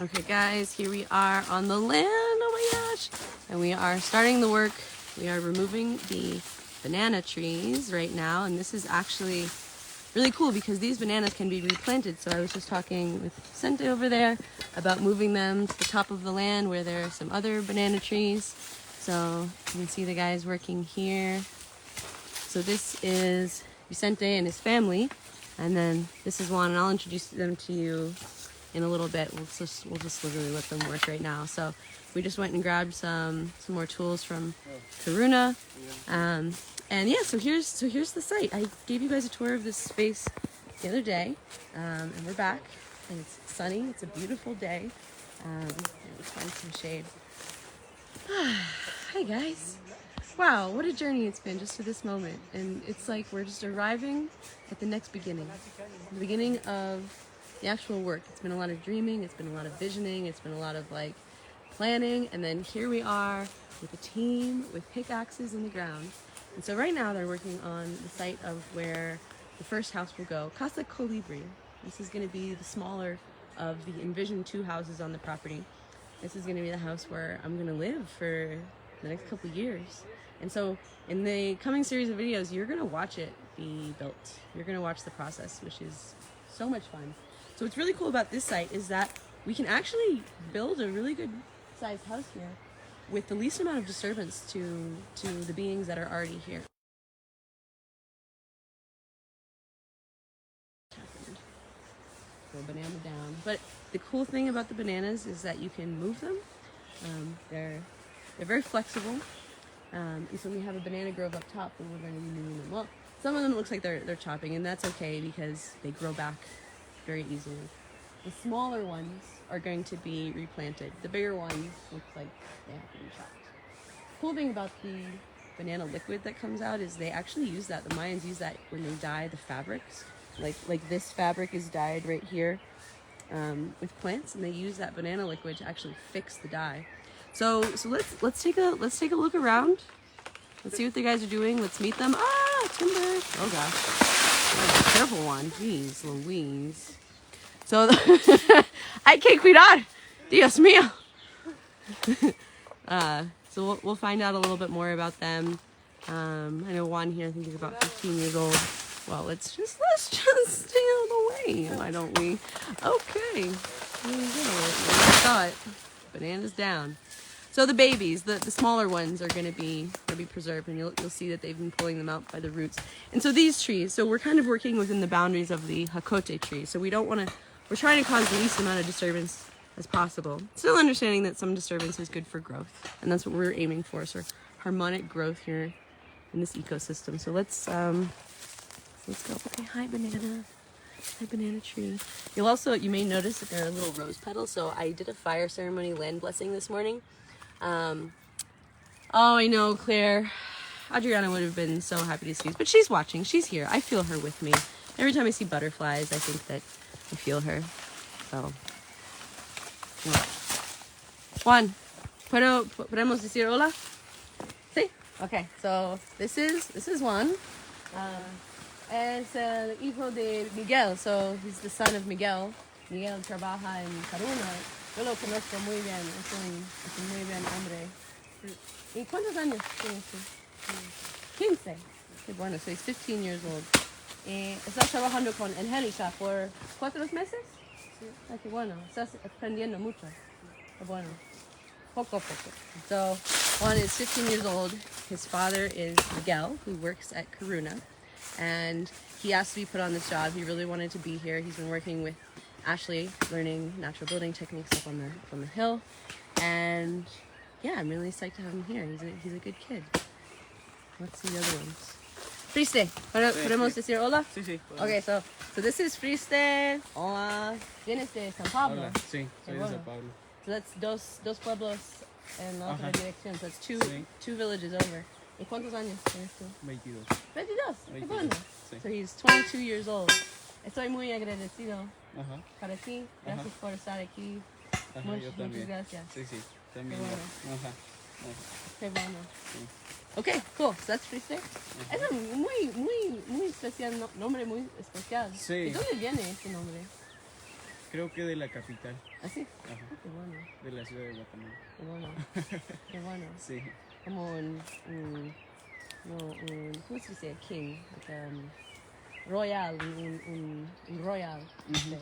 Okay guys, here we are on the land, oh my gosh, and we are starting the work. We are removing the banana trees right now, and this is actually really cool because these bananas can be replanted. So I was just talking with Vicente over there about moving them to the top of the land where there are some other banana trees. So you can see the guys working here. So this is Vicente and his family, and then this is Juan, and I'll introduce them to you in a little bit. We'll just literally let them work right now. So we just went and grabbed some more tools from Karuna, and yeah. So here's the site. I gave you guys a tour of this space the other day, and we're back, and it's sunny. It's a beautiful day. Let's find some shade. Hi guys. Wow, what a journey it's been just to this moment, and it's like we're just arriving at the next beginning, the beginning of the actual work. It's been a lot of dreaming, it's been a lot of visioning, it's been a lot of like planning, and then here we are with a team with pickaxes in the ground. And so right now they're working on the site of where the first house will go, Casa Colibri. This is going to be the smaller of the envisioned 2 houses on the property. This is going to be the house where I'm going to live for the next couple years. And so in the coming series of videos, you're going to watch it be built. You're going to watch the process, which is so much fun. So what's really cool about this site is that we can actually build a really good sized house here with the least amount of disturbance to the beings that are already here. Throw a banana down. But the cool thing about the bananas is that you can move them. They're very flexible. So we have a banana grove up top, and we're going to be moving them. Well, some of them it looks like they're chopping, and that's okay because they grow back very easily. The smaller ones are going to be replanted. The bigger ones look like they have to be chopped. Cool thing about the banana liquid that comes out is they actually use that. The Mayans use that when they dye the fabrics. Like this fabric is dyed right here with plants, and they use that banana liquid to actually fix the dye. So let's take a look around. Let's see what the guys are doing. Let's meet them. Ah, timber! Oh gosh, oh, careful one. Jeez, Louise. So hay que cuidar. Dios mío. So we'll find out a little bit more about them. I know Juan here. I think he's about 15 years old. Well, let's just stay out of the way. Why don't we? Okay. There you go. I saw it. Bananas down. So the babies, the smaller ones, are going to be preserved, and you'll see that they've been pulling them out by the roots. And so these trees, so we're kind of working within the boundaries of the Hakote tree. So we don't want to. We're trying to cause the least amount of disturbance as possible. Still understanding that some disturbance is good for growth, and that's what we're aiming for. So harmonic growth here in this ecosystem. So let's go. Okay, hi banana. Hi banana tree. You may notice that there are little rose petals. So I did a fire ceremony land blessing this morning. Oh, I know, Claire. Adriana would have been so happy to see us, but she's watching. She's here. I feel her with me. Every time I see butterflies, I think that I feel her. So, yeah. Juan, ¿podemos decir hola? Sí. Okay. So this is Juan. Es el hijo de Miguel. So he's the son of Miguel. Miguel trabaja en Karuna. Yo lo conozco muy bien. Es un muy bien hombre. ¿Y cuántos años tienes tú? 15. Qué bueno. So he's 15 years old. ¿Estás trabajando con Angélica por 4 meses? Sí. Ah, qué bueno. Estás aprendiendo mucho. Qué bueno. Poco a poco. So Juan is 15 years old. His father is Miguel, who works at Karuna. And he asked to be put on this job. He really wanted to be here. He's been working with Ashley, learning natural building techniques up on the hill. And yeah, I'm really psyched to have him here. He's a good kid. Let's see the other ones. Friste, ¿podemos decir hola? Sí, sí. Okay, so this is Friste. Hola. ¿Vienes de San Pablo? Hola, sí, soy de San Pablo. So that's dos pueblos en la otra dirección. So that's two villages over. ¿Y cuántos años tienes tú? 22. 22. Qué bueno. Sí. So he's 22 years old. Estoy muy agradecido para ti. Gracias por estar aquí. Muchas gracias. Sí, sí. También. Qué bueno. Sí. Okay, cool. So that's Friste. Es un muy especial nombre, muy especial. Sí. ¿De dónde viene este nombre? Creo que de la capital. ¿Ah, sí? Ajá. Ah, qué bueno. De la ciudad de Guatemala. Qué bueno. Qué bueno. Sí. Como ¿cómo se dice? King. Like, royal. Un royal. Friste.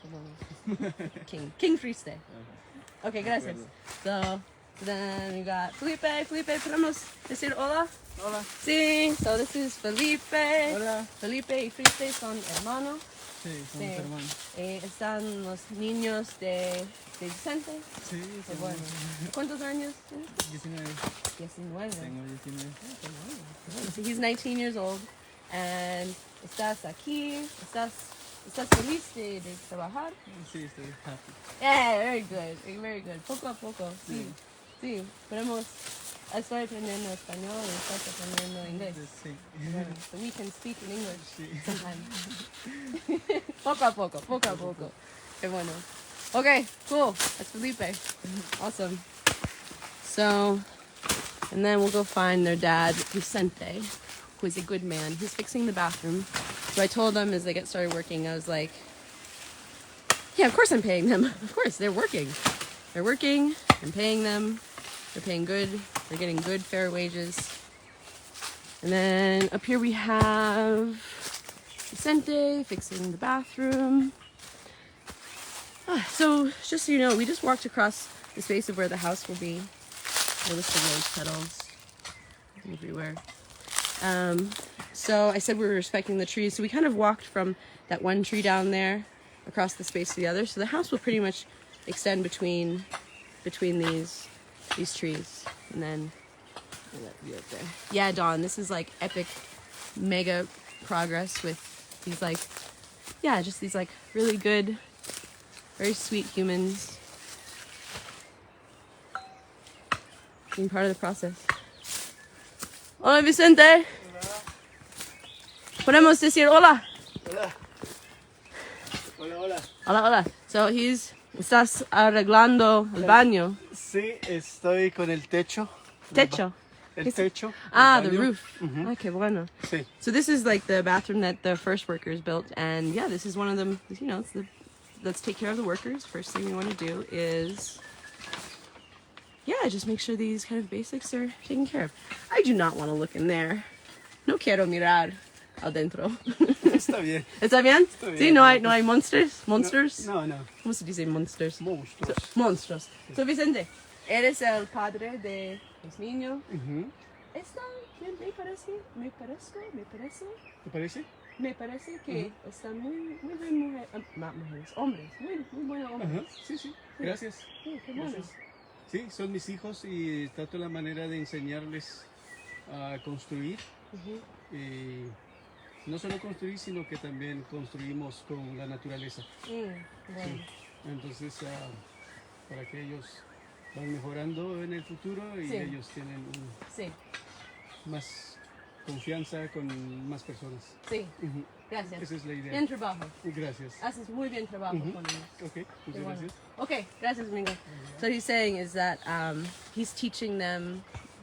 Qué bueno. King Friste. Ajá. Okay, gracias. So then we got Felipe. Felipe, ¿podemos decir hola? Hola. Sí. So this is Felipe. Hola. Felipe y Friste son hermanos. Sí, somos hermanos. Están los niños de Vicente. Sí, Qué somos bueno. ¿Cuántos años? 19. 19. Tengo 19. So he's 19 years old. And estás aquí. Estás feliz de trabajar. Sí, estoy happy. Yeah, very good. Very good. Poco a poco. Sí. Sí. Podemos. Estoy aprendiendo español y estás aprendiendo inglés. Sí. Bueno, so we can speak in English Sí. sometime. Poco a poco. Qué bueno. Okay, cool. That's Felipe. Awesome. So, and then we'll go find their dad, Vicente, who is a good man. He's fixing the bathroom. So I told them as they get started working, I was like, yeah, of course I'm paying them. Of course, they're working. They're working. I'm paying them. They're paying good. They're getting good, fair wages. And then up here we have Vicente fixing the bathroom. So just so you know, we just walked across the space of where the house will be. Notice the rose petals everywhere. So I said we were respecting the trees. So we kind of walked from that one tree down there across the space to the other. So the house will pretty much extend between these trees. And then that view up there. Yeah, Dawn, this is like epic, mega progress with these like, yeah, just these like really good, very sweet humans being part of the process. Hola, Vicente. Hola. Podemos decir hola. Hola. Hola. Hola. So estás arreglando el baño. Sí, estoy con el techo. Techo. El techo. Ah, el the baño. roof. Ah, qué bueno. Sí. So this is like the bathroom that the first workers built, and yeah, this is one of them. You know, let's take care of the workers. First thing we want to do is, yeah, just make sure these kind of basics are taken care of. I do not want to look in there. No quiero mirar adentro. Está bien. ¿Está bien? Está bien. Sí, no hay monsters. Monsters. No. ¿Cómo se dice monsters? Monstruos. Monstruos. So Vicente, eres el padre de los niños. ¿Está bien? Me parece. ¿Te parece? Me parece que están muy bien mujeres, hombres, muy buenos hombres. Sí. Gracias. Sí, qué bueno. Gracias. Sí, son mis hijos y trato la manera de enseñarles a construir. Y no solo construir, sino que también construimos con la naturaleza. Bueno. Sí. Entonces, para que ellos van mejorando en el futuro y Sí. ellos tienen Sí, más confianza con más personas. sí. Gracias. Esa es la idea. Bien trabajo. Gracias. Haces muy bien trabajo con ellos. Ok, muchas Bueno. gracias. Okay, gracias, Domingo. So what he's saying is that he's teaching them.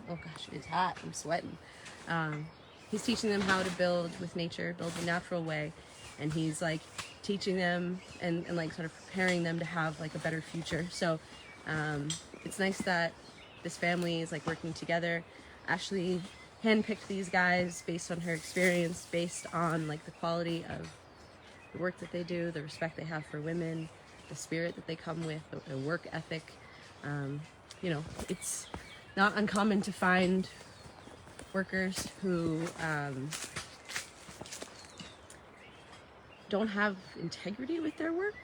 Oh gosh, it's hot. I'm sweating. He's teaching them how to build with nature, build the natural way, and he's like teaching them and like sort of preparing them to have like a better future. So it's nice that this family is like working together. Ashley handpicked these guys based on her experience, based on like the quality of the work that they do, the respect they have for women, the spirit that they come with, the work ethic. You know, it's not uncommon to find workers who don't have integrity with their work,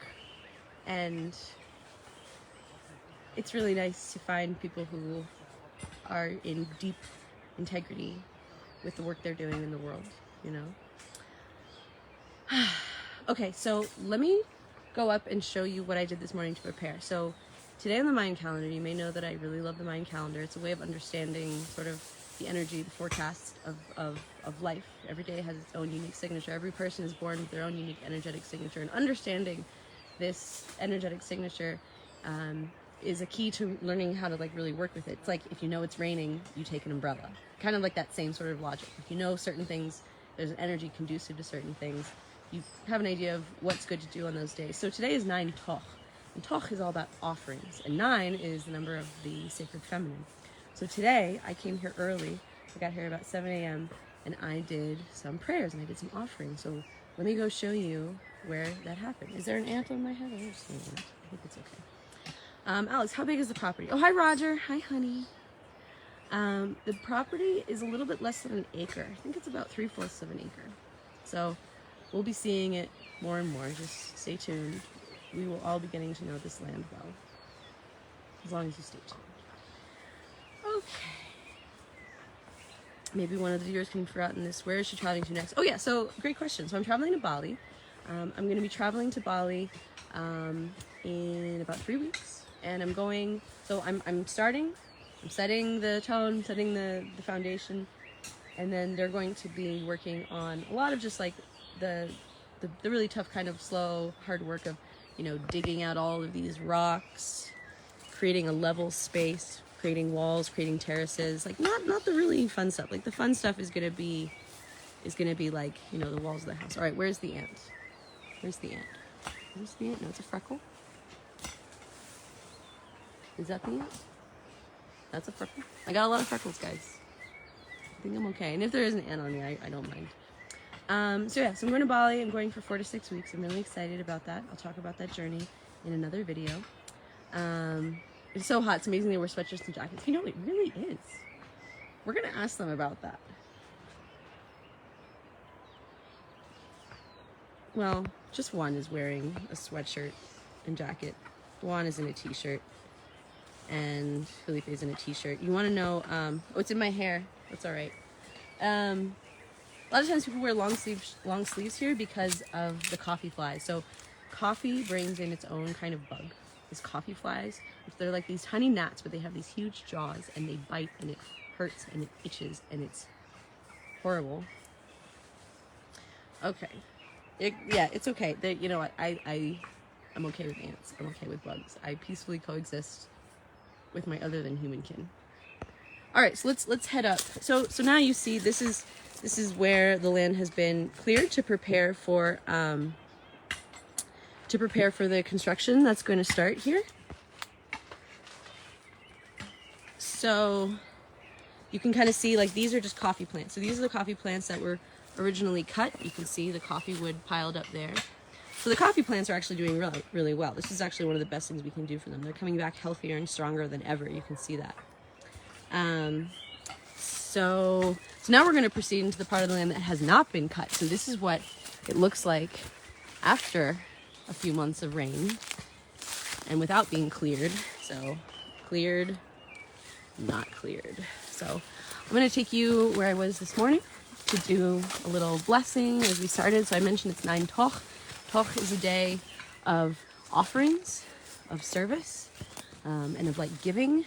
and it's really nice to find people who are in deep integrity with the work they're doing in the world, you know? Okay, so let me go up and show you what I did this morning to prepare. So today on the Mayan calendar, you may know that I really love the Mayan calendar. It's a way of understanding sort of the energy, the forecast of life. Every day has its own unique signature. Every person is born with their own unique energetic signature, and understanding this energetic signature is a key to learning how to like really work with it. It's like if you know it's raining, you take an umbrella. Kind of like that same sort of logic. If you know certain things, there's an energy conducive to certain things, you have an idea of what's good to do on those days. So today is 9 Toch. And Toch is all about offerings. And 9 is the number of the sacred feminine. So today I came here early. I got here about 7 a.m. and I did some prayers and I did some offerings. So let me go show you where that happened. Is there an ant on my head? I don't see an ant. I think it's okay. Alex, how big is the property? Oh, hi, Roger. Hi, honey. The property is a little bit less than an acre. I think it's about 3/4 of an acre. So we'll be seeing it more and more. Just stay tuned. We will all be getting to know this land well. As long as you stay tuned. Okay. Maybe one of the viewers can have forgotten this. Where is she traveling to next? Oh yeah, so great question. So I'm traveling to Bali. I'm going to be traveling to Bali in about 3 weeks. And I'm going, so I'm setting the tone, setting the foundation. And then they're going to be working on a lot of just like the really tough kind of slow, hard work of, you know, digging out all of these rocks, creating a level space, creating walls, creating terraces, like not the really fun stuff. Like the fun stuff is gonna be like, you know, the walls of the house. All right, where's the ant? Where's the ant? Where's the ant? No, it's a freckle. Is that the ant? That's a freckle. I got a lot of freckles, guys. I think I'm okay. And if there is an ant on me, I don't mind. So yeah, so I'm going to Bali. I'm going for 4 to 6 weeks. I'm really excited about that. I'll talk about that journey in another video. It's so hot. It's amazing they wear sweatshirts and jackets. You know, it really is. We're going to ask them about that. Well, just Juan is wearing a sweatshirt and jacket. Juan is in a t-shirt. And Felipe is in a t-shirt. You want to know, oh, it's in my hair. That's all right. A lot of times people wear long sleeves here because of the coffee flies. So coffee brings in its own kind of bug. These coffee flies, they're like these tiny gnats, but they have these huge jaws and they bite and it hurts and it itches and it's horrible. Okay. Yeah, it's okay. You know what? I'm okay with ants. I'm okay with bugs. I peacefully coexist with my other than human kin. All right, so let's head up. So now you see this is where the land has been cleared to prepare for the construction that's going to start here. So you can kind of see, like, these are just coffee plants. So these are the coffee plants that were originally cut. You can see the coffee wood piled up there. So the coffee plants are actually doing really, really well. This is actually one of the best things we can do for them. They're coming back healthier and stronger than ever. You can see that. So now we're going to proceed into the part of the land that has not been cut. So this is what it looks like after a few months of rain and without being cleared. So cleared, not cleared. So I'm going to take you where I was this morning to do a little blessing as we started. So I mentioned it's 9 Toch. Toch is a day of offerings, of service, and of like giving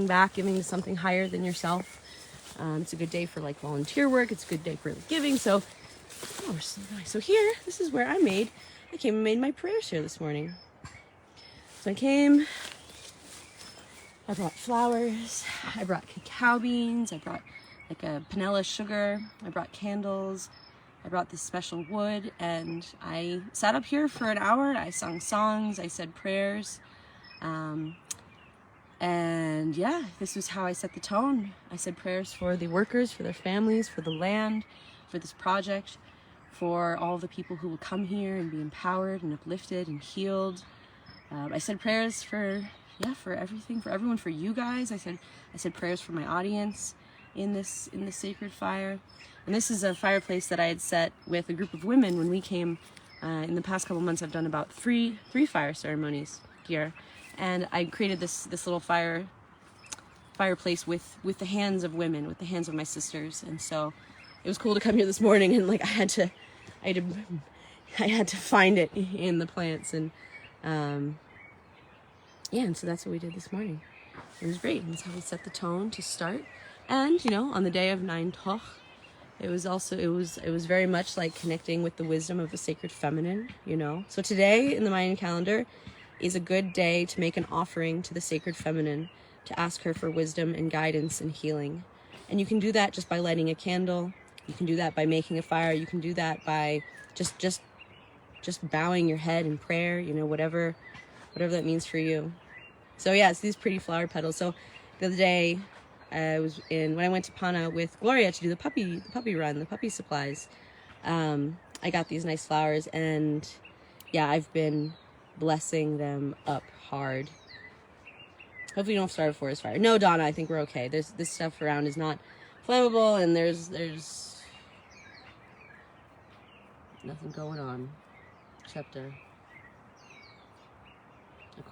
back, giving to something higher than yourself. It's a good day for like volunteer work. It's a good day for giving. So, oh, we're so nice. So here, this is where I came and made my prayers here this morning. So I brought flowers, I brought cacao beans, I brought like a panela sugar, I brought candles, I brought this special wood, and I sat up here for an hour. I sung songs, I said prayers, and yeah, this was how I set the tone. I said prayers for the workers, for their families, for the land, for this project, for all the people who will come here and be empowered and uplifted and healed. I said prayers for everything, for everyone, for you guys. I said prayers for my audience in this sacred fire. And this is a fireplace that I had set with a group of women when we came. In the past couple months, I've done about three fire ceremonies here, and I created this little fireplace with the hands of women, with the hands of my sisters. And so it was cool to come here this morning, and like I had to find it in the plants, and yeah, and so that's what we did this morning. It was great. And that's how we set the tone to start. And you know, on the day of 9 Toch, it was very much like connecting with the wisdom of the sacred feminine, you know. So today in the Mayan calendar is a good day to make an offering to the sacred feminine, to ask her for wisdom and guidance and healing. And you can do that just by lighting a candle, You can do that by making a fire. You can do that by just bowing your head in prayer, you know, whatever that means for you. So yeah, it's these pretty flower petals. So the other day, when I went to Pana with Gloria to do the puppy run, the puppy supplies. I got these nice flowers, and yeah, I've been blessing them up hard. Hopefully you don't start a forest fire. No, Donna, I think we're okay. This stuff around is not flammable, and there's nothing going on except a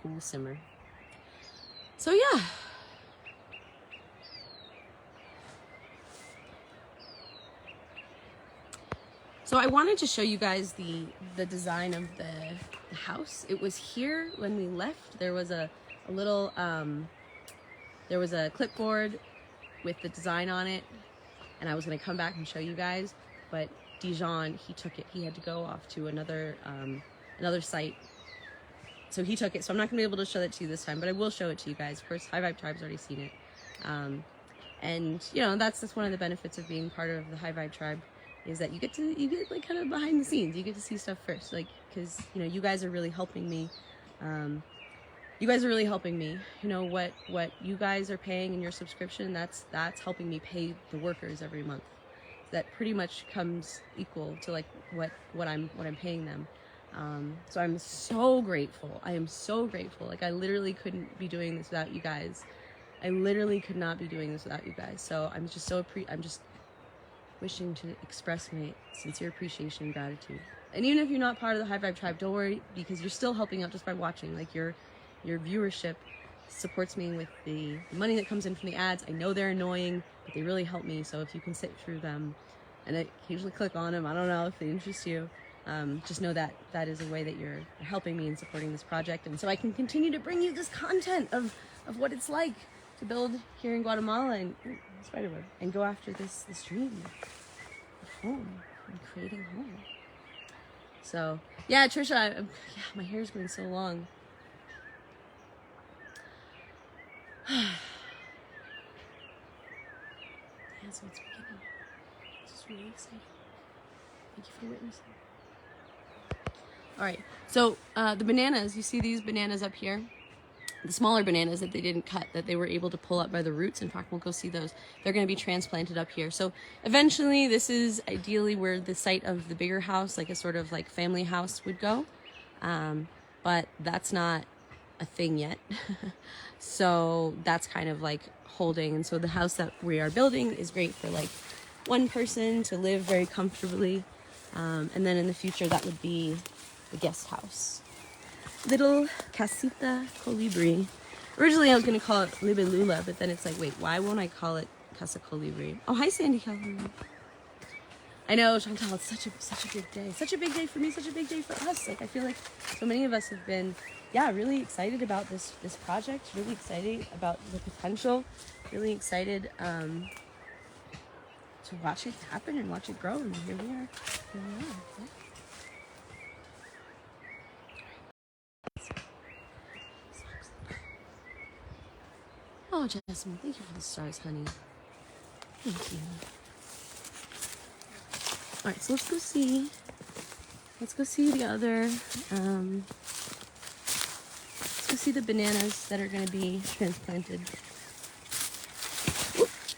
cool simmer. So yeah. So I wanted to show you guys the design of the house. It was here when we left. There was a little there was a clipboard with the design on it, and I was going to come back and show you guys, but Dijon, he took it. He had to go off to another site, so he took it. So I'm not going to be able to show that to you this time, but I will show it to you guys. Of course, High Vibe Tribe's already seen it, and you know, that's one of the benefits of being part of the High Vibe Tribe, is that you get like kind of behind the scenes. You get to see stuff first, like, because you know, you guys are really helping me. You know, what you guys are paying in your subscription, that's helping me pay the workers every month. That pretty much comes equal to like what I'm paying them. So I'm so grateful. I am so grateful. Like, I literally couldn't be doing this without you guys. I literally could not be doing this without you guys. So I'm just I'm just wishing to express my sincere appreciation and gratitude. And even if you're not part of the High Vibe Tribe, don't worry, because you're still helping out just by watching. Like, your viewership supports me with the money that comes in from the ads. I know they're annoying, but they really help me. So if you can sit through them and occasionally click on them, I don't know if they interest you, just know that that is a way that you're helping me in supporting this project. And so I can continue to bring you this content of what it's like to build here in Guatemala and Spiderweb, and go after this dream of home and creating home. So yeah, Trisha, my hair's going so long. Yeah, so it's beginning. It's just really exciting. Thank you for witnessing. All right, so the bananas, you see these bananas up here? The smaller bananas that they didn't cut, that they were able to pull up by the roots. In fact, we'll go see those. They're going to be transplanted up here. So eventually, this is ideally where the site of the bigger house, like a sort of like family house, would go. But that's not a thing yet. So that's kind of like holding. And so the house that we are building is great for like one person to live very comfortably. And then in the future, that would be the guest house. Little Casita Colibri. Originally, I was going to call it Libelula, but then it's like, wait, why won't I call it Casa Colibri? Oh, hi, Sandy Calhoun. I know, Chantal, it's such a big day. Such a big day for me, such a big day for us. Like, I feel like so many of us have been, really excited about this project, really excited about the potential, really excited to watch it happen and watch it grow. And here we are. Yeah. Oh, Jasmine, thank you for the stars, honey. Thank you. All right, so let's go see the other, let's go see the bananas that are going to be transplanted.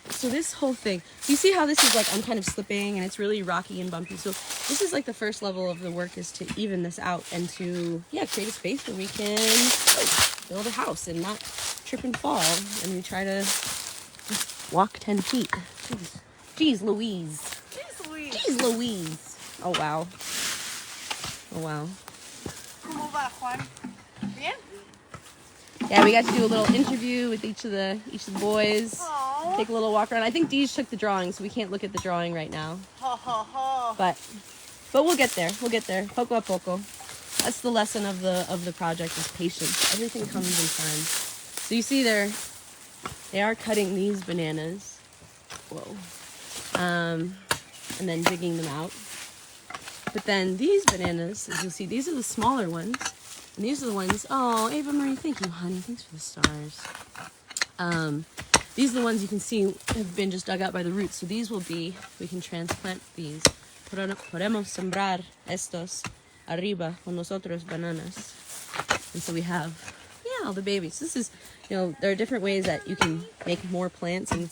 So this whole thing, you see how this is like, I'm kind of slipping and it's really rocky and bumpy. So this is like the first level of the work, is to even this out and to, create a space where we can build a house and not trip and fall, and we try to just walk 10 feet. Jeez Louise. Jeez Louise. Oh wow. ¿Cómo va, Juan? Bien? Yeah, we got to do a little interview with each of the boys. Aww. Take a little walk around. I think Deej took the drawing, so we can't look at the drawing right now. But we'll get there. Poco a poco. That's the lesson of the project, is patience. Everything comes in time. So you see they are cutting these bananas. Whoa. And then digging them out. But then these bananas, as you'll see, these are the smaller ones. And these are the ones, oh, Ava Marie, thank you, honey. Thanks for the stars. these are the ones you can see have been just dug out by the roots. So these will be, we can transplant these. Podemos sembrar estos arriba con nosotros bananas. And so we have, yeah, all the babies. This is, there are different ways that you can make more plants, and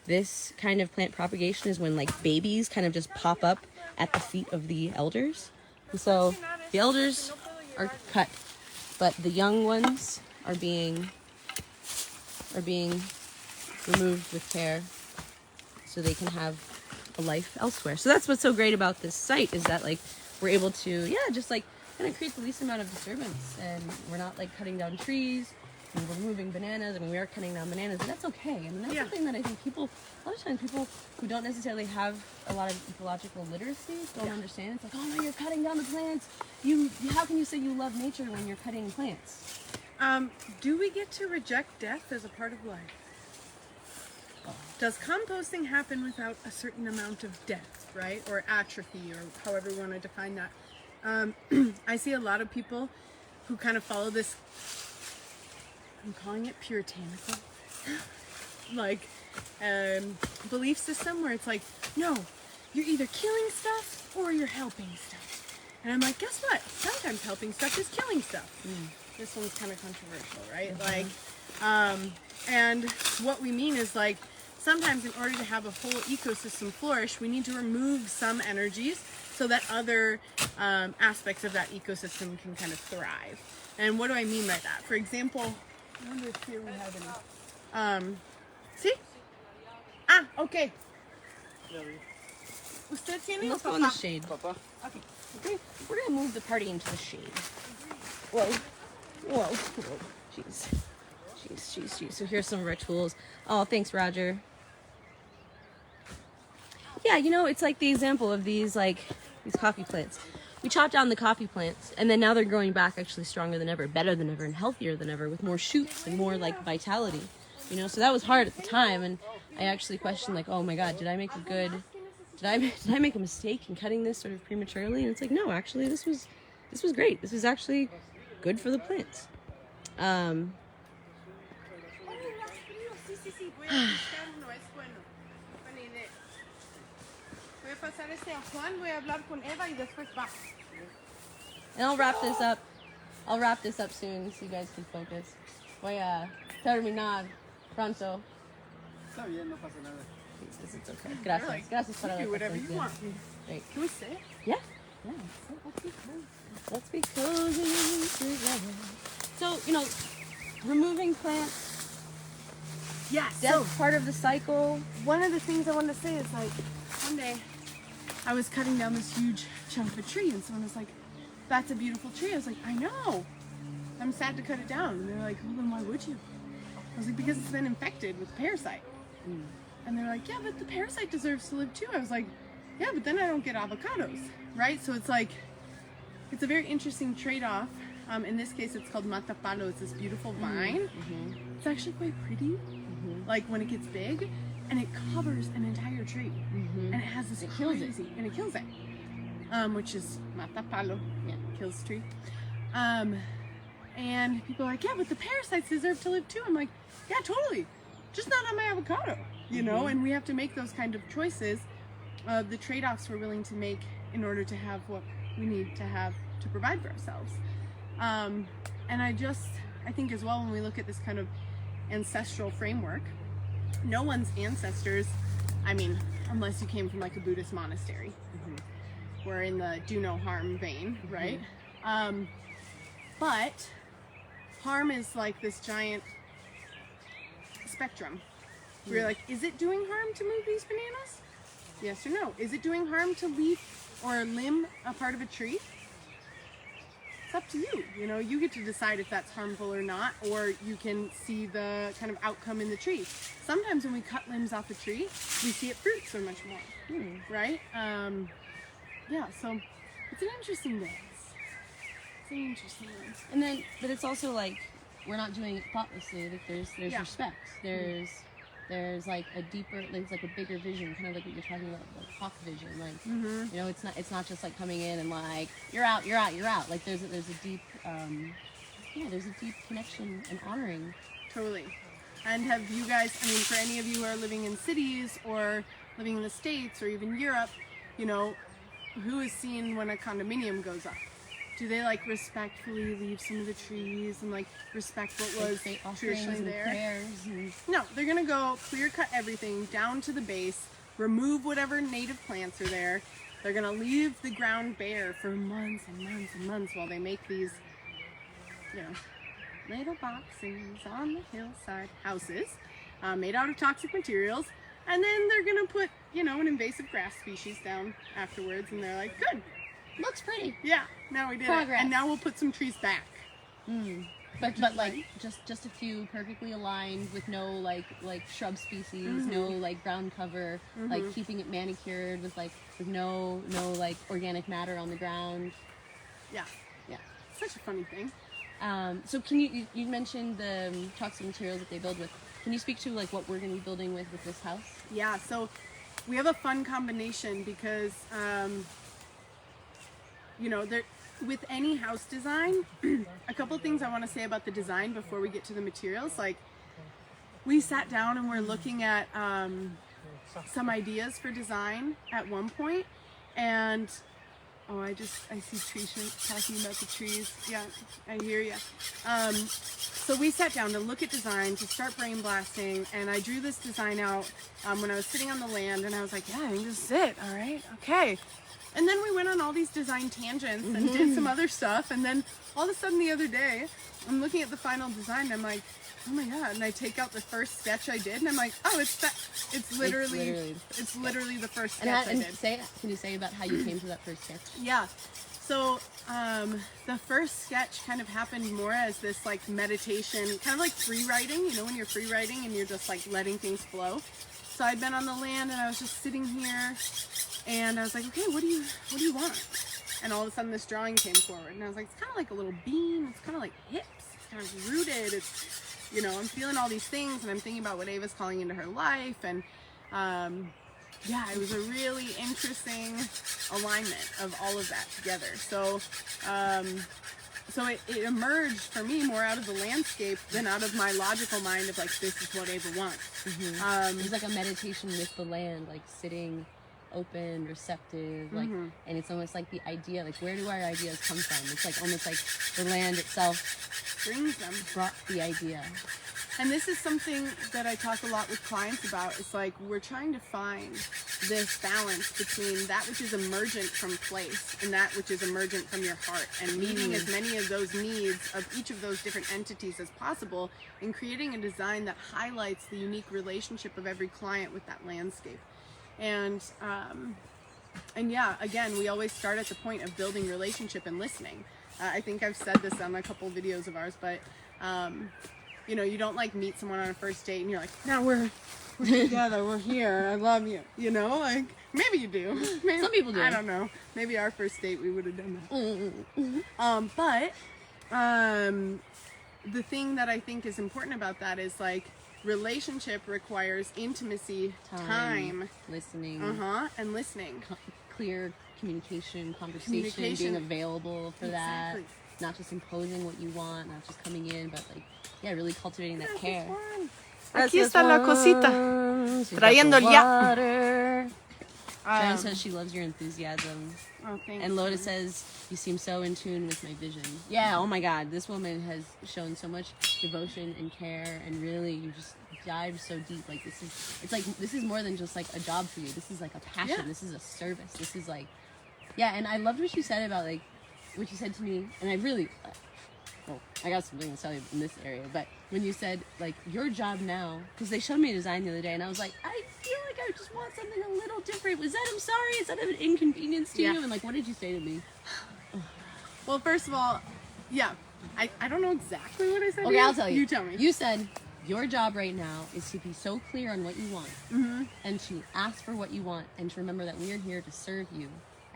this kind of plant propagation is when like babies kind of just pop up at the feet of the elders. And so the elders are cut, but the young ones are being removed with care so they can have a life elsewhere. So that's what's so great about this site, is that like we're able to, just like kind of create the least amount of disturbance, and we're not like cutting down trees, and we're removing bananas. I mean, we are cutting down bananas, and that's okay. I mean, that's something that I think a lot of times people who don't necessarily have a lot of ecological literacy don't understand. It's like, oh no, you're cutting down the plants. How can you say you love nature when you're cutting plants? Do we get to reject death as a part of life? Does composting happen without a certain amount of death, right? Or atrophy, or however we want to define that. I see a lot of people who kind of follow this, I'm calling it puritanical, like belief system where it's like, no, you're either killing stuff or you're helping stuff. And I'm like, guess what? Sometimes helping stuff is killing stuff. This one's kind of controversial, right? Like, and what we mean is like, sometimes in order to have a whole ecosystem flourish, we need to remove some energies so that other aspects of that ecosystem can kind of thrive. And what do I mean by that? For example, I wonder if here we have any. See? Ah, okay. ¿Usted tiene? Let's go in the shade. Papá. Okay. We're gonna move the party into the shade. Whoa. Jeez. So here's some of our tools. Oh, thanks, Roger. Yeah, it's like the example of these coffee plants. We chopped down the coffee plants, and then now they're growing back actually stronger than ever, better than ever, and healthier than ever, with more shoots and more like vitality. So that was hard at the time, and I actually questioned like, oh my God, did I make a mistake in cutting this sort of prematurely? And it's like, no, actually, this was great. This was actually good for the plants. And I'll wrap this up soon so you guys can focus. Voy a terminar pronto. Está bien, no pasa nada. It's okay. Gracias para You do whatever you want. Great. Can we sit? Yeah. Let's be cozy together. So, removing plants, Yes. that's part of the cycle. One of the things I wanted to say is like, one day I was cutting down this huge chunk of a tree, and someone was like, that's a beautiful tree. I was like, I know. I'm sad to cut it down. And they're like, well, then why would you? I was like, because it's been infected with parasite. And they're like, yeah, but the parasite deserves to live too. I was like, yeah, but then I don't get avocados, right? So it's like, it's a very interesting trade-off. In this case, it's called matapalo. It's this beautiful vine. It's actually quite pretty, like when it gets big, and it covers an entire tree, and it has this crazy, and it kills it, which is matapalo, kills tree. And people are like, yeah, but the parasites deserve to live too. I'm like, yeah, totally, just not on my avocado, and we have to make those kind of choices of the trade-offs we're willing to make in order to have what we need to have to provide for ourselves. And I think as well, when we look at this kind of ancestral framework, no one's ancestors, I mean, unless you came from like a Buddhist monastery, we're in the do no harm vein, right? But harm is like this giant spectrum. We're like, is it doing harm to move these bananas? Yes or no? Is it doing harm to leaf or limb a part of a tree? It's up to you. You get to decide if that's harmful or not, or you can see the kind of outcome in the tree. Sometimes when we cut limbs off a tree, we see it fruit so much more, right? So it's an interesting dance. It's an interesting dance. And then, but it's also like, we're not doing it thoughtlessly. Like there's respect. There's like a deeper, there's like a bigger vision, kind of like what you're talking about, like hawk vision. Like, it's not just like coming in and like, you're out. Like there's a deep, there's a deep connection and honoring. Totally. And have you guys, I mean, for any of you who are living in cities or living in the States or even Europe, you know, who has seen when a condominium goes up? Do they like respectfully leave some of the trees and like respect what was traditionally there? No, they're gonna go clear cut everything down to the base, remove whatever native plants are there. They're gonna leave the ground bare for months and months and months while they make these, you know, little boxes on the hillside houses made out of toxic materials. And then they're gonna put, you know, an invasive grass species down afterwards, and they're like, good. Looks pretty. Yeah, now we did Progress. it. And now we'll put some trees back. But like just a few perfectly aligned with no like shrub species, no like ground cover, like keeping it manicured with no like organic matter on the ground. Yeah. Yeah. Such a funny thing. So can you mentioned the toxic materials that they build with. Can you speak to like what we're going to be building with this house? Yeah, so we have a fun combination because you know, there with any house design, a couple things I want to say about the design before we get to the materials. Like, we sat down and we're looking at some ideas for design at one point, and I see trees talking about the trees. Yeah, I hear ya. So we sat down to look at design, to start brain blasting, and I drew this design out when I was sitting on the land, and I was like, yeah, I think this is it. All right, okay. And then we went on all these design tangents and did some other stuff, and then all of a sudden the other day, I'm looking at the final design, and I'm like, oh my god! And I take out the first sketch I did, and I'm like, oh, it's literally the first sketch I did. Can you say about how you came to that first sketch? Yeah. So the first sketch kind of happened more as this like meditation, kind of like free writing. You know, when you're free writing and you're just like letting things flow. So I'd been on the land and I was just sitting here, and I was like, okay, what do you want? And all of a sudden this drawing came forward, and I was like, it's kind of like a little bean. It's kind of like hips. It's kind of rooted. It's, you know, I'm feeling all these things, and I'm thinking about what Ava's calling into her life, and yeah, it was a really interesting alignment of all of that together. So it emerged for me more out of the landscape than out of my logical mind of like, this is what Ava wants. It was like a meditation with the land, like sitting open, receptive, like, and it's almost like the idea, like, where do our ideas come from? It's like almost like the land itself brings them, brought the idea. And this is something that I talk a lot with clients about. It's like, we're trying to find this balance between that which is emergent from place and that which is emergent from your heart, and meeting as many of those needs of each of those different entities as possible, and creating a design that highlights the unique relationship of every client with that landscape. And yeah, again, we always start at the point of building relationship and listening. I think I've said this on a couple videos of ours, but you know, you don't like meet someone on a first date and you're like, now we're together, we're here, I love you. You know, like, maybe you do. Maybe, some people do. I don't know. Maybe our first date we would have done that. But the thing that I think is important about that is like, relationship requires intimacy, time, listening, and listening, clear communication, conversation, being available for that, not just imposing what you want, not just coming in, but like, yeah, really cultivating that care. Aquí está la cosita, trayendo ya. Sharon says she loves your enthusiasm. Oh, thanks. And Loda says, you seem so in tune with my vision. Yeah, oh my God, this woman has shown so much devotion and care, and really, you just dive so deep. Like, this is more than just like a job for you. This is like a passion. Yeah. This is a service. This is like, yeah, and I loved what you said about like, what you said to me, and I really, well, I got something to tell you in this area, but when you said, like, your job now, because they showed me a design the other day, and I was like, I feel like I just want something a little different. Was that, I'm sorry, is that an inconvenience to you? And, like, what did you say to me? Well, first of all, yeah, I don't know exactly what I said. Okay, I'll tell you. You tell me. You said, your job right now is to be so clear on what you want, and to ask for what you want, and to remember that we are here to serve you.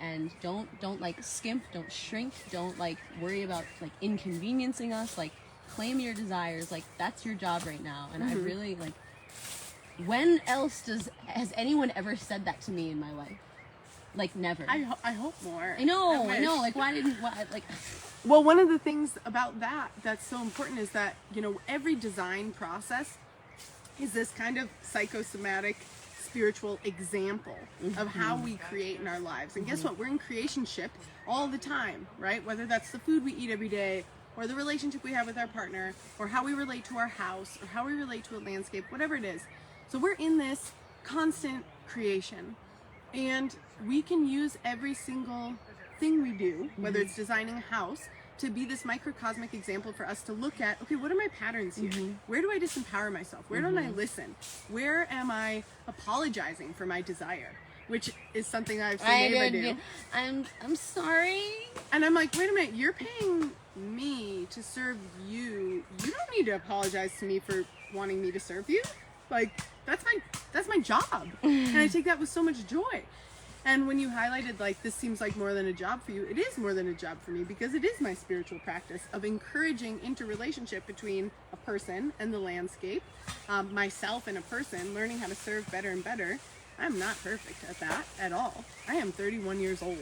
And don't like skimp, don't shrink, don't like worry about like inconveniencing us, like claim your desires, like that's your job right now. And I really like, when else has anyone ever said that to me in my life? Like, never. I hope more. I know, like like. Well, one of the things about that's so important is that, you know, every design process is this kind of psychosomatic spiritual example of how we create in our lives. And guess what? We're in creationship all the time, right? Whether that's the food we eat every day, or the relationship we have with our partner, or how we relate to our house, or how we relate to a landscape, whatever it is. So we're in this constant creation, and we can use every single thing we do, whether it's designing a house, to be this microcosmic example for us to look at, okay, what are my patterns here? Where do I disempower myself? Where don't I listen? Where am I apologizing for my desire? Which is something I've seen Ava do. I'm sorry. And I'm like, wait a minute, you're paying me to serve you. You don't need to apologize to me for wanting me to serve you. Like, that's my job. And I take that with so much joy. And when you highlighted, like, this seems like more than a job for you, it is more than a job for me, because it is my spiritual practice of encouraging interrelationship between a person and the landscape, myself and a person, learning how to serve better and better. I'm not perfect at that at all. I am 31 years old.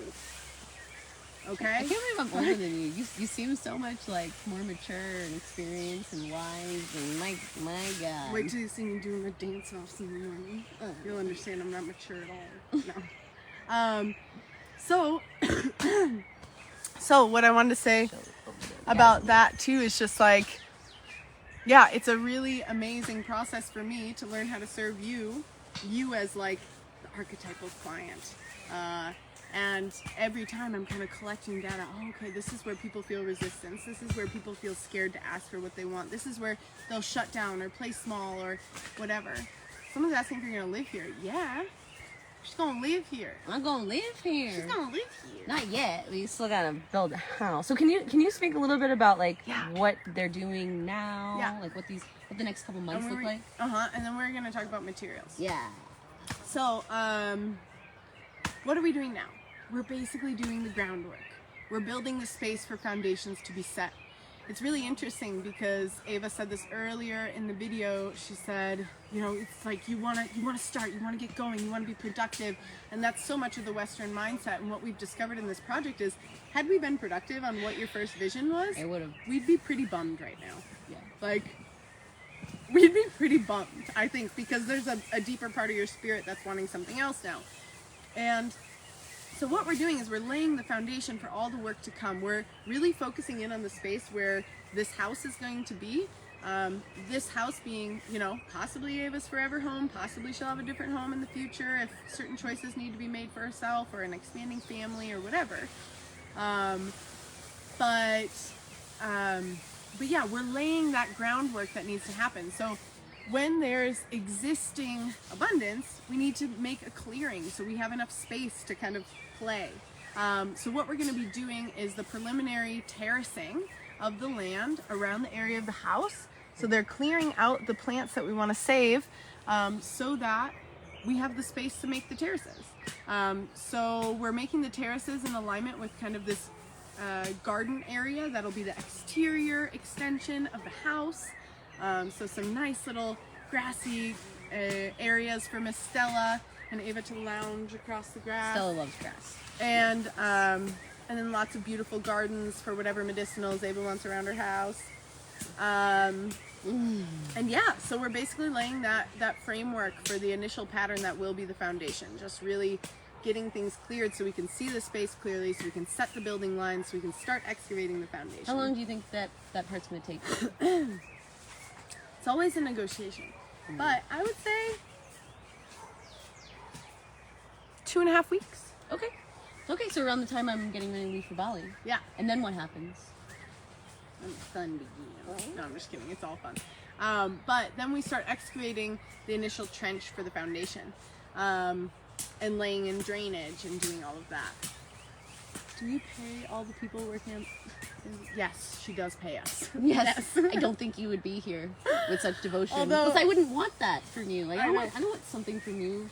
Okay? I can't believe I'm older than you. You seem so much like more mature and experienced and wise, and my God. Wait till you see me doing my dance offs in the morning. You'll understand I'm not mature at all. No. So what I wanted to say about that too is just like, yeah, it's a really amazing process for me to learn how to serve you as like the archetypal client. And every time I'm kind of collecting data, oh, okay, this is where people feel resistance. This is where people feel scared to ask for what they want. This is where they'll shut down or play small or whatever. Someone's asking if you're going to live here. Yeah. She's gonna live here. I'm gonna live here. She's gonna live here. Not yet. We still gotta build a house. So can you speak a little bit about like what they're doing now? Yeah. Like what the next couple months look like? And then we're gonna talk about materials. Yeah. So what are we doing now? We're basically doing the groundwork. We're building the space for foundations to be set. It's really interesting because Ava said this earlier in the video. She said, you know, it's like you want to start, you want to get going, you want to be productive, and that's so much of the Western mindset. And what we've discovered in this project is, had we been productive on what your first vision was, we'd be pretty bummed right now. Yeah. Like, we'd be pretty bummed, I think, because there's a deeper part of your spirit that's wanting something else now. And so what we're doing is we're laying the foundation for all the work to come. We're really focusing in on the space where this house is going to be. This house being, you know, possibly Ava's forever home, possibly she'll have a different home in the future if certain choices need to be made for herself or an expanding family or whatever. But yeah, we're laying that groundwork that needs to happen. So when there's existing abundance, we need to make a clearing so we have enough space to kind of play. So what we're going to be doing is the preliminary terracing of the land around the area of the house. So they're clearing out the plants that we want to save so that we have the space to make the terraces. So we're making the terraces in alignment with kind of this garden area that'll be the exterior extension of the house. So some nice little grassy areas for Miss Stella and Ava to lounge across the grass. Stella loves grass. And then lots of beautiful gardens for whatever medicinals Ava wants around her house. And yeah, so we're basically laying that framework for the initial pattern that will be the foundation. Just really getting things cleared so we can see the space clearly, so we can set the building lines, so we can start excavating the foundation. How long do you think that part's going to take? It's always a negotiation. But I would say 2.5 weeks. Okay, so around the time I'm getting ready to leave for Bali. Yeah. And then what happens? And fun begins. No, I'm just kidding. It's all fun. But then we start excavating the initial trench for the foundation, and laying in drainage and doing all of that. Do you pay all the people working on? Yes, she does pay us. Yes. I don't think you would be here with such devotion. Although, because I wouldn't want that from you. Like I don't know. want something from you.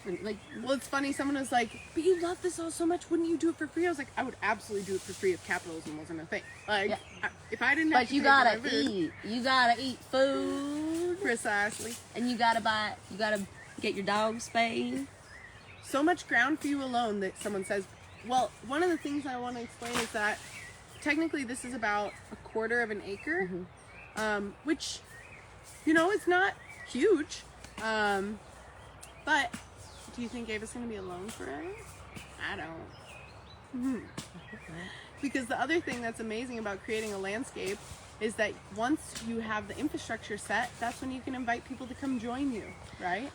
Well, it's funny. Someone was like, "But you love this all so much. Wouldn't you do it for free?" I was like, "I would absolutely do it for free if capitalism wasn't a thing. Like, yeah. If I didn't have but to you pay gotta for my food." eat. You gotta eat food. Precisely. And you gotta get your dog spayed. So much ground for you alone that someone says. Well, one of the things I want to explain is that technically this is about 1/4 of an acre, which, you know, it's not huge, But do you think Ava's going to be alone forever? I don't. Because the other thing that's amazing about creating a landscape is that once you have the infrastructure set, that's when you can invite people to come join you, right?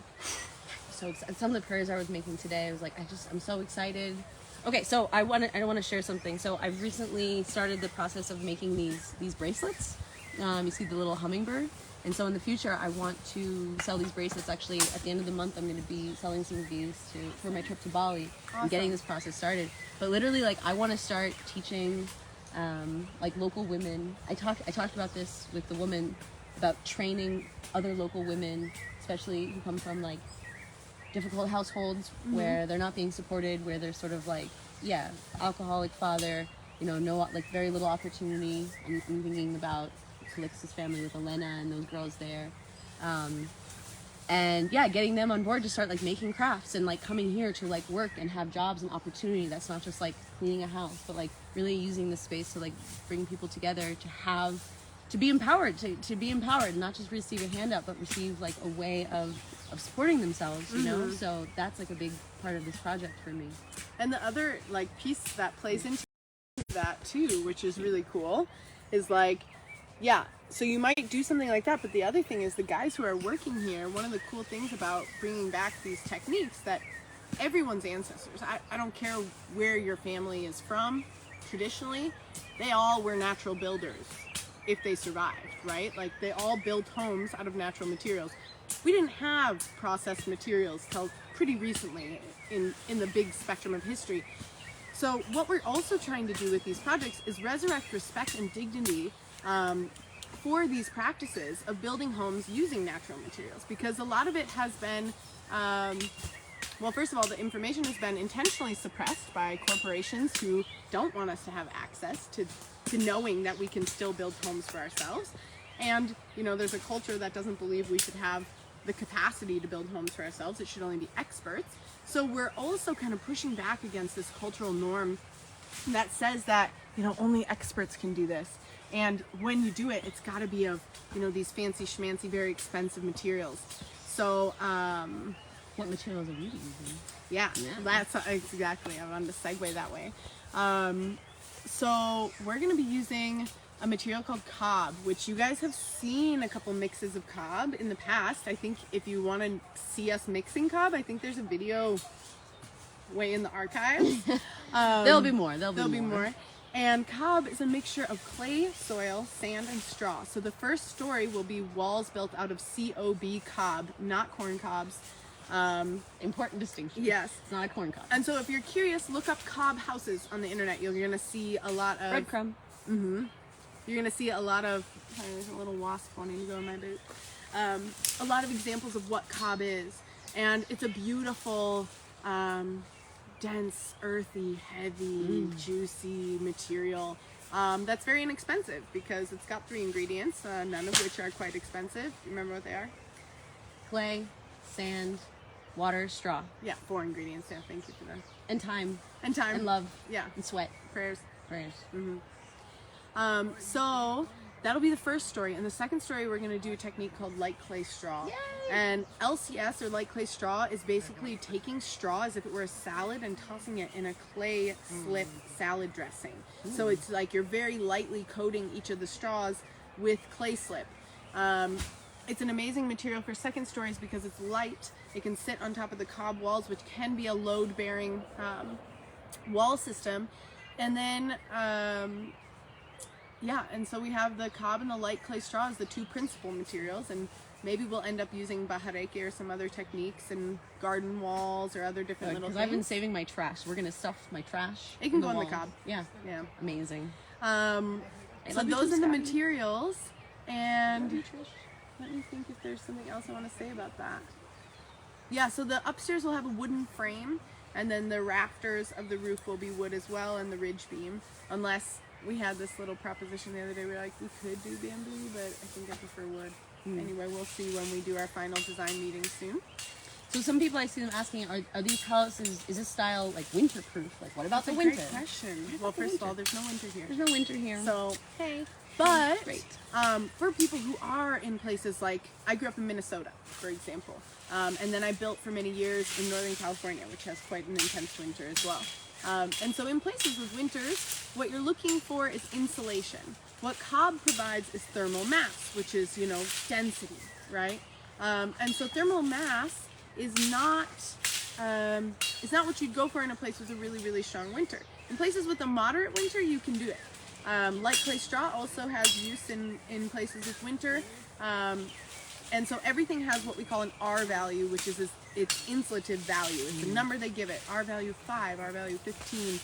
So some of the prayers I was making today, I was like, I'm so excited. Okay, so I want to share something. So I've recently started the process of making these bracelets. You see the little hummingbird, and so in the future I want to sell these bracelets. Actually, at the end of the month, I'm going to be selling some of these for my trip to Bali and getting this process started. But literally, like, I want to start teaching like local women. I talked about this with the woman about training other local women, especially who come from like difficult households where they're not being supported, where they're sort of like, alcoholic father, no, like very little opportunity. I'm thinking about Calix's family with Elena and those girls there. And getting them on board to start like making crafts and like coming here to like work and have jobs and opportunity. That's not just like cleaning a house, but like really using the space to like bring people together to be empowered, to be empowered, not just receive a handout, but receive like a way of supporting themselves, So that's like a big part of this project for me. And the other like piece that plays into that too, which is really cool, is like, so you might do something like that, but the other thing is the guys who are working here, one of the cool things about bringing back these techniques that everyone's ancestors, I don't care where your family is from, traditionally, they all were natural builders if they survived, right? Like they all built homes out of natural materials. We didn't have processed materials till pretty recently in the big spectrum of history. So what we're also trying to do with these projects is resurrect respect and dignity for these practices of building homes using natural materials, because a lot of it has been, first of all, the information has been intentionally suppressed by corporations who don't want us to have access to knowing that we can still build homes for ourselves. And, there's a culture that doesn't believe we should have the capacity to build homes for ourselves. It should only be experts. So we're also kind of pushing back against this cultural norm that says that, only experts can do this. And when you do it, it's got to be of, these fancy schmancy, very expensive materials. So, what materials are we using? That's exactly, I wanted to segue that way. So we're going to be using a material called cob, which you guys have seen a couple mixes of cob in the past. I think if you want to see us mixing cob, I think there's a video way in the archives. There'll be more. There'll be more. And cob is a mixture of clay, soil, sand, and straw. So the first story will be walls built out of COB cob, not corn cobs. Important distinction. Yes. It's not a corn cob. And so if you're curious, look up cob houses on the internet. You're going to see a lot of... Breadcrumb. You're going to see a lot of... There's a little wasp wanting to go in my boot. A lot of examples of what cob is. And it's a beautiful, dense, earthy, heavy, juicy material that's very inexpensive because it's got 3 ingredients, none of which are quite expensive. Do you remember what they are? Clay, sand, water, straw. 4 ingredients. Thank you for that. And time. And time. And love. Yeah. And sweat. Prayers. Prayers. So that'll be the first story. And the second story, we're going to do a technique called light clay straw. Yay! And LCS, or light clay straw, is basically taking straw as if it were a salad and tossing it in a clay slip salad dressing. So it's like you're very lightly coating each of the straws with clay slip. It's an amazing material for second stories because it's light. It can sit on top of the cob walls, which can be a load-bearing wall system. And then, and so we have the cob and the light clay straw as the 2 principal materials, and maybe we'll end up using bajareke or some other techniques and garden walls or other different little things. Because I've been saving my trash. We're going to stuff my trash. It can go on the cob. Yeah. Amazing. So those are the materials, and let me think if there's something else I want to say about that. So the upstairs will have a wooden frame, and then the rafters of the roof will be wood as well, and the ridge beam, unless we had this little proposition the other day, we were like, we could do bamboo, but I think I prefer wood. Anyway, we'll see when we do our final design meeting soon. So some people I see them asking, are these houses, is this style like winter proof? Like what about the winter? Great question. Well, first of all, there's no winter here. There's no winter here. So, hey. But Great. for people who are in places like, I grew up in Minnesota, for example, and then I built for many years in Northern California, which has quite an intense winter as well. And so in places with winters, what you're looking for is insulation. What cob provides is thermal mass, which is, you know, density, right? And so thermal mass is not what you'd go for in a place with a really, really strong winter. In places with a moderate winter, you can do it. Light clay straw also has use in places with winter. And so everything has what we call an R value, which is its insulative value. It's the number they give it. R value 5, R value 15.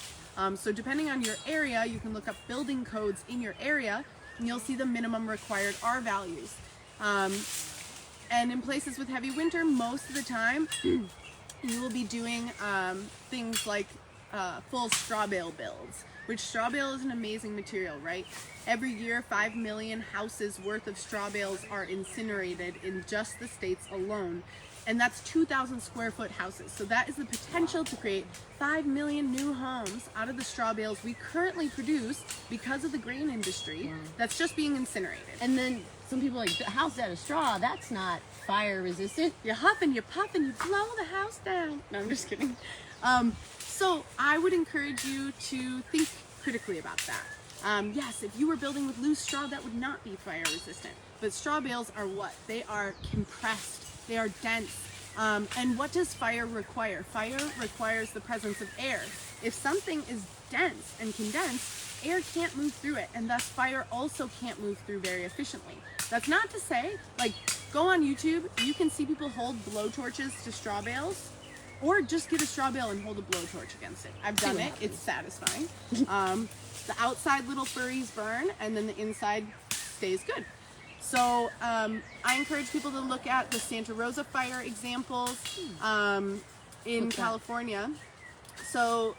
So depending on your area, you can look up building codes in your area, and you'll see the minimum required R values. And in places with heavy winter, most of the time, you will be doing things like full straw bale builds, which straw bale is an amazing material, right? Every year, 5 million houses worth of straw bales are incinerated in just the States alone. And that's 2,000 square foot houses. So that is the potential to create 5 million new homes out of the straw bales we currently produce because of the grain industry that's just being incinerated. And then some people are like, the house out of straw, that's not fire resistant. You huff and you puff and you blow the house down. No, I'm just kidding. So I would encourage you to think critically about that. Yes, if you were building with loose straw, that would not be fire resistant. But straw bales are what? They are compressed. They are dense. And what does fire require? Fire requires the presence of air. If something is dense and condensed, air can't move through it, and thus fire also can't move through very efficiently. That's not to say, like, go on YouTube, you can see people hold blowtorches to straw bales, or just get a straw bale and hold a blowtorch against it. I've done it. It's satisfying. The outside little furries burn, and then the inside stays good. So I encourage people to look at the Santa Rosa fire examples in California. So,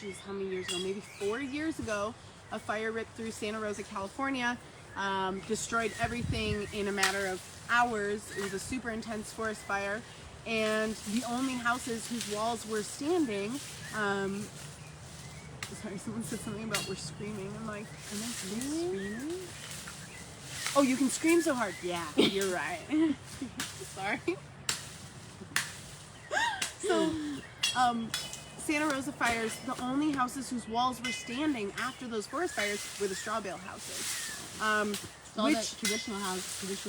geez, how many years ago? Maybe 4 years ago, a fire ripped through Santa Rosa, California, destroyed everything in a matter of hours. It was a super intense forest fire. And the only houses whose walls were standing, sorry, someone said something about we're screaming. I'm like, am I screaming? Oh, you can scream so hard. Yeah, you're right. Sorry. So, Santa Rosa fires, the only houses whose walls were standing after those forest fires were the straw bale houses. Which traditional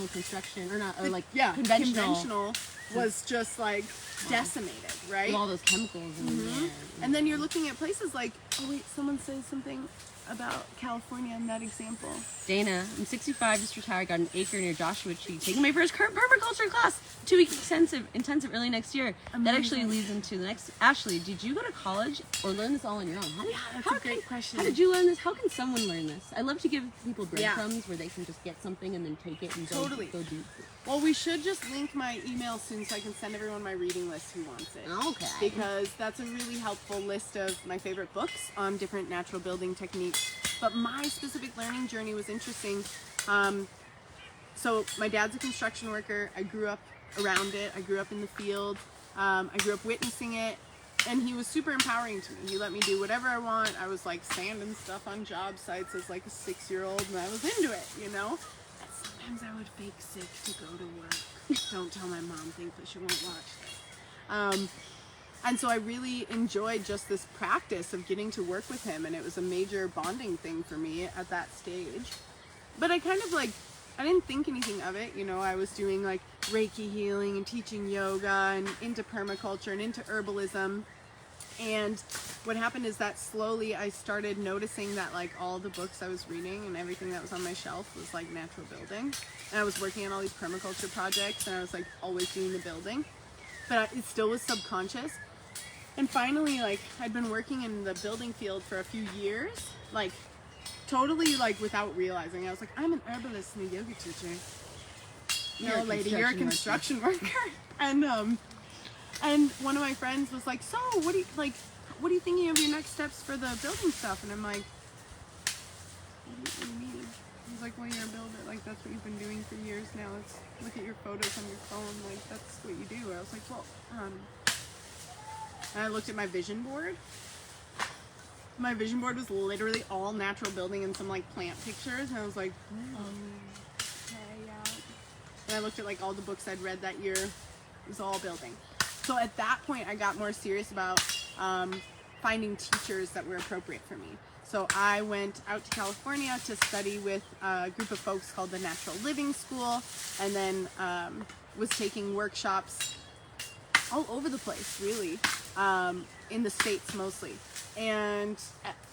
construction, or not, or like conventional was just like decimated, right? With all those chemicals in there. And then you're looking at places like, oh wait, someone said something about California in that example. Dana, I'm 65, just retired, got an acre near Joshua Tree, taking my first permaculture class, 2-week intensive early next year. Amazing. That actually leads into the next. Ashley, did you go to college or learn this all on your own? That's a great question. How did you learn this? How can someone learn this? I love to give people breadcrumbs where they can just get something and then take it and go deep. Well, we should just link my email soon so I can send everyone my reading list who wants it. Okay. Because that's a really helpful list of my favorite books on different natural building techniques. But my specific learning journey was interesting. So my dad's a construction worker. I grew up around it. I grew up in the field. I grew up witnessing it. And he was super empowering to me. He let me do whatever I want. I was like sanding stuff on job sites as like a 6-year-old, and I was into it, you know? Sometimes I would fake sick to go to work. Don't tell my mom, thankfully she won't watch this. And so I really enjoyed just this practice of getting to work with him, and it was a major bonding thing for me at that stage. But I kind of like, I didn't think anything of it, you know, I was doing like Reiki healing and teaching yoga and into permaculture and into herbalism. And what happened is that slowly I started noticing that like all the books I was reading and everything that was on my shelf was like natural building. And I was working on all these permaculture projects, and I was like always doing the building, but it still was subconscious. And finally, like I'd been working in the building field for a few years, like totally like without realizing. I was like, I'm an herbalist and a yoga teacher. No, lady, you're a construction worker. And one of my friends was like, so what are you thinking of your next steps for the building stuff? And I'm like, what do you mean? He's like, well, you're a builder. Like, that's what you've been doing for years now. Let's look at your photos on your phone. Like, that's what you do. I was like, well, and I looked at my vision board. my vision board was literally all natural building and some like plant pictures, and I was like, okay, yeah. And I looked at like all the books I'd read that year. It was all building. So at that point, I got more serious about finding teachers that were appropriate for me. So I went out to California to study with a group of folks called the Natural Living School, and then was taking workshops all over the place, really, in the States mostly. And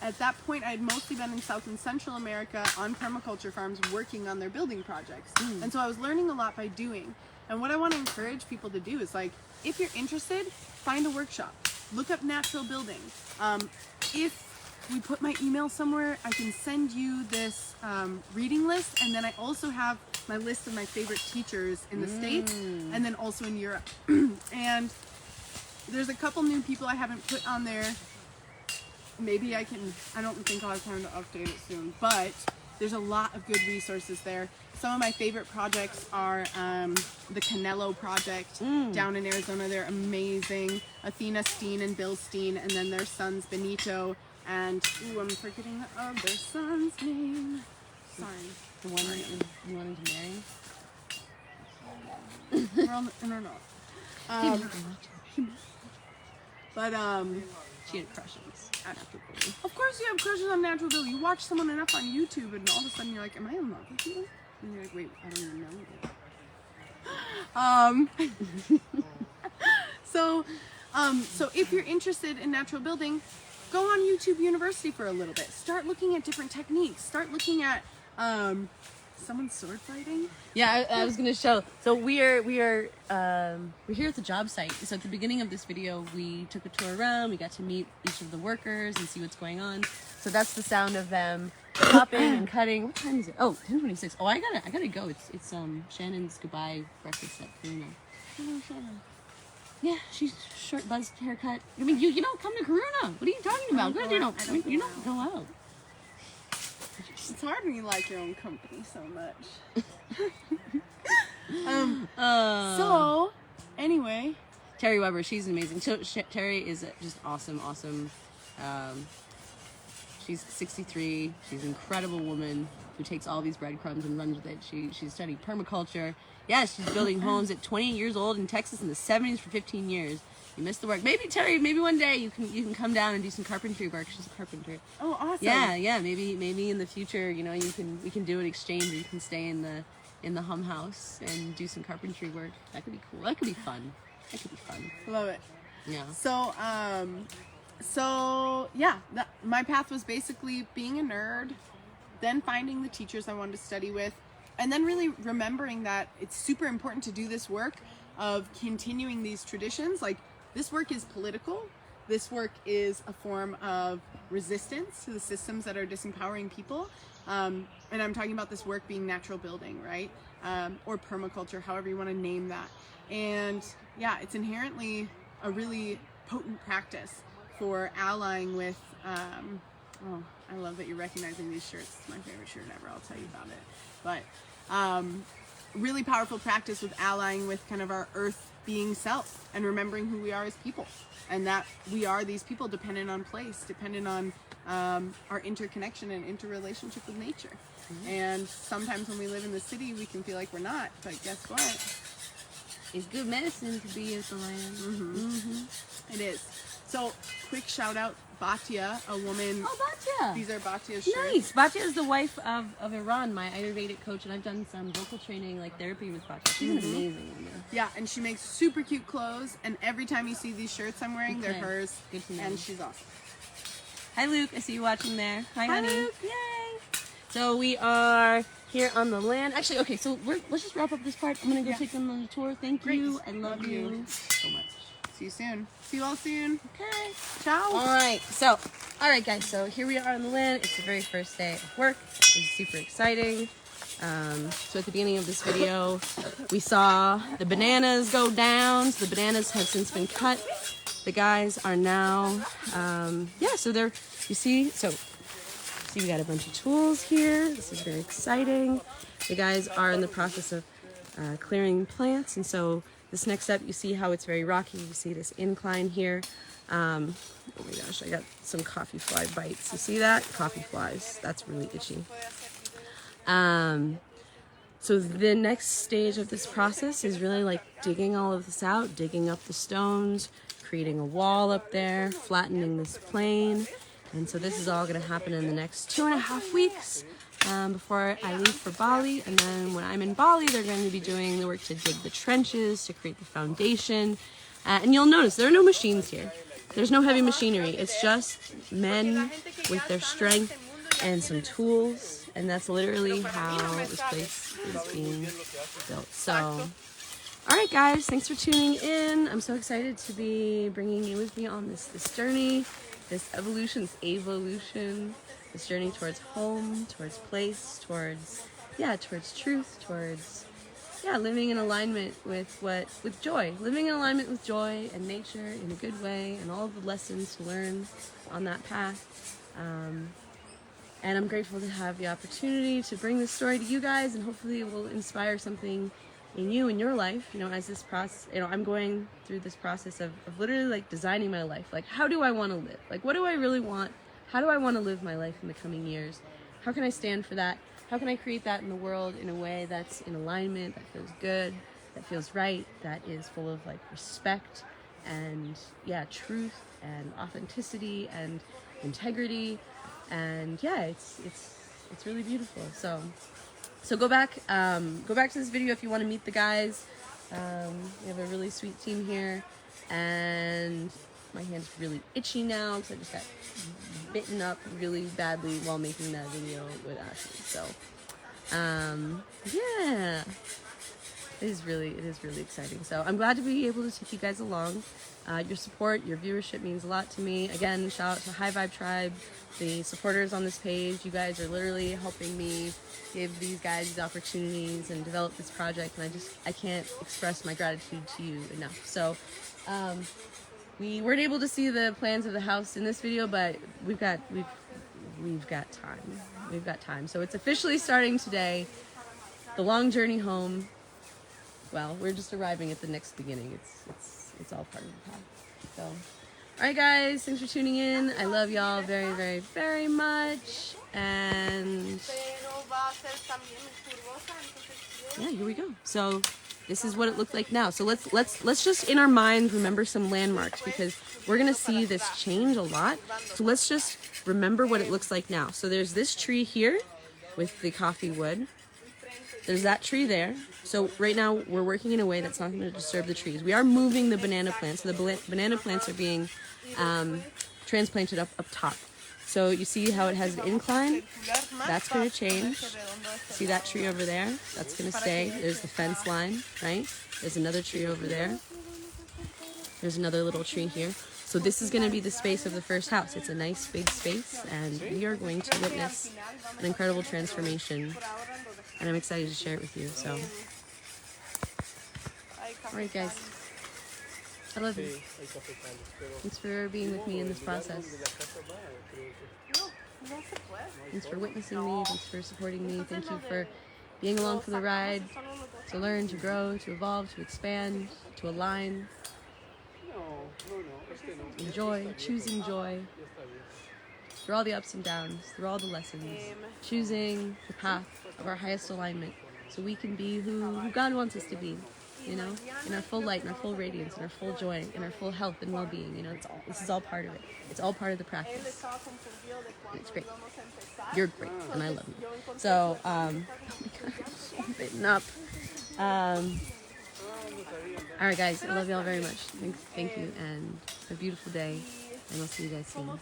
at that point, I'd mostly been in South and Central America on permaculture farms working on their building projects. And so I was learning a lot by doing. And what I want to encourage people to do is, like, if you're interested, find a workshop. Look up natural building. If we put my email somewhere, I can send you this reading list, and then I also have my list of my favorite teachers in the States and then also in Europe. And there's a couple new people I haven't put on there. Maybe I don't think I'll have time to update it soon, but there's a lot of good resources there. Some of my favorite projects are the Canelo Project down in Arizona. They're amazing. Athena Steen and Bill Steen, and then their sons Benito and, I'm forgetting the other son's name. Sorry. The one that you wanted to marry? We're on the internet. But She had crushes. of course you have crushes on natural building. You watch someone enough on YouTube and all of a sudden you're like, am I in love with you? And you're like, wait, I don't even know you. So if you're interested in natural building, go on YouTube University for a little bit. Start looking at different techniques. Start looking at someone sword fighting. Yeah, I was gonna show. So we're here at the job site. So at the beginning of this video, we took a tour around. We got to meet each of the workers and see what's going on. So that's the sound of them chopping and cutting. What time is it? Oh, 10:26. Oh, I gotta go. It's Shannon's goodbye breakfast at Karuna. Hello, Shannon. Yeah, she's short buzzed haircut. I mean, you don't come to Karuna. What are you talking about? You don't go out. It's hard when you like your own company so much. So, anyway. Terry Weber, she's amazing. So Terry is just awesome. She's 63. She's an incredible woman who takes all these breadcrumbs and runs with it. She's studying permaculture. Yeah, she's building homes at 20 years old in Texas in the 70s for 15 years. You missed the work. Maybe Terry, maybe one day you can come down and do some carpentry work. She's a carpenter. Oh, awesome. Yeah. Maybe in the future, we can do an exchange, or you can stay in the hum house and do some carpentry work. That could be cool. That could be fun. Love it. Yeah. So yeah, my path was basically being a nerd, then finding the teachers I wanted to study with, and then really remembering that it's super important to do this work of continuing these traditions. Like, this work is political. This work is a form of resistance to the systems that are disempowering people. And I'm talking about this work being natural building, right? Or permaculture, however you want to name that. And yeah, it's inherently a really potent practice for allying with, I love that you're recognizing these shirts. It's my favorite shirt ever. I'll tell you about it. But really powerful practice with allying with kind of our earth being self and remembering who we are as people, and that we are these people dependent on place, dependent on our interconnection and interrelationship with nature. And sometimes when we live in the city, we can feel like we're not, but guess what? It's good medicine to be at the land. It is. So, quick shout out, Batya, a woman. Oh, Batya! These are Batya's shirts. Nice. Batya is the wife of Iran, my Ayurvedic coach, and I've done some vocal training, like therapy with Batya. She's an amazing woman. Yeah, and she makes super cute clothes, and every time you see these shirts I'm wearing, they're hers. Good to know. And she's awesome. Hi, Luke. I see you watching there. Hi, honey. Luke. Yay! So we are here on the land. Actually, okay, so let's just wrap up this part. I'm going to go take them on the tour. Thank you. I love you so much. See you soon. See you all soon. Okay. Ciao. All right, guys. So here we are on the land. It's the very first day of work. It's super exciting. So at the beginning of this video, we saw the bananas go down. So the bananas have since been cut. The guys are now, so they're, see, we got a bunch of tools here. This is very exciting. The guys are in the process of clearing plants, and so this next step, you see how it's very rocky. You see this incline here. Oh my gosh, I got some coffee fly bites. You see that? Coffee flies. That's really itchy. So the next stage of this process is really like digging all of this out, digging up the stones, creating a wall up there, flattening this plane. And so this is all going to happen in the next 2.5 weeks before I leave for Bali. And then when I'm in Bali, they're going to be doing the work to dig the trenches, to create the foundation. And you'll notice there are no machines here. There's no heavy machinery. It's just men with their strength and some tools. And that's literally how this place is being built. So, all right, guys, thanks for tuning in. I'm so excited to be bringing you with me on this journey, this evolution, this journey towards home, towards place, towards truth, towards living in alignment with joy, living in alignment with joy and nature in a good way, and all the lessons to learn on that path. And I'm grateful to have the opportunity to bring this story to you guys, and hopefully it will inspire something in you, in your life, as this process, I'm going through this process of literally like designing my life. Like, how do I want to live? Like, what do I really want? How do I want to live my life in the coming years? How can I stand for that? How can I create that in the world in a way that's in alignment, that feels good, that feels right, that is full of like respect and truth and authenticity and integrity. And it's really beautiful. So go back to this video if you want to meet the guys. We have a really sweet team here, and my hand's really itchy now because I just got bitten up really badly while making that video with Ashley. So it is really exciting. So I'm glad to be able to take you guys along. Your support, your viewership means a lot to me. Again, shout out to High Vibe Tribe, the supporters on this page. You guys are literally helping me give these guys these opportunities and develop this project, and I can't express my gratitude to you enough. So we weren't able to see the plans of the house in this video, but we've got time. So it's officially starting today. The long journey home. Well, we're just arriving at the next beginning. It's all part of the path. So, all right, guys, thanks for tuning in. I love y'all very, very, very much. And here we go. So this is what it looked like now. So let's just in our minds remember some landmarks, because we're gonna see this change a lot. So let's just remember what it looks like now. So there's this tree here with the coffee wood. There's that tree there. So right now we're working in a way that's not going to disturb the trees. We are moving the banana plants. So the banana plants are being transplanted up top. So you see how it has an incline? That's going to change. See that tree over there? That's going to stay. There's the fence line, right? There's another tree over there. There's another little tree here. So this is going to be the space of the first house. It's a nice big space, and we are going to witness an incredible transformation. And I'm excited to share it with you. So, all right, guys. I love you. Thanks for being with me in this process. Thanks for witnessing me. Thanks for supporting me. Thank you for being along for the ride, to learn, to grow, to evolve, to expand, to align. Enjoy, choosing joy. Through all the ups and downs, through all the lessons, choosing the path of our highest alignment so we can be who God wants us to be, in our full light, in our full radiance, in our full joy, in our full health and well-being. This is all part of it. It's all part of the practice. And it's great. You're great, and I love you. So, oh my God, I'm bitten up. All right, guys, I love y'all very much. Thank you, and have a beautiful day, and I'll see you guys soon.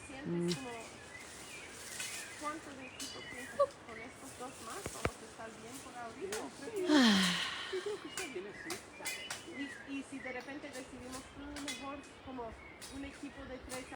Y si de repente decidimos mejor como un equipo de 3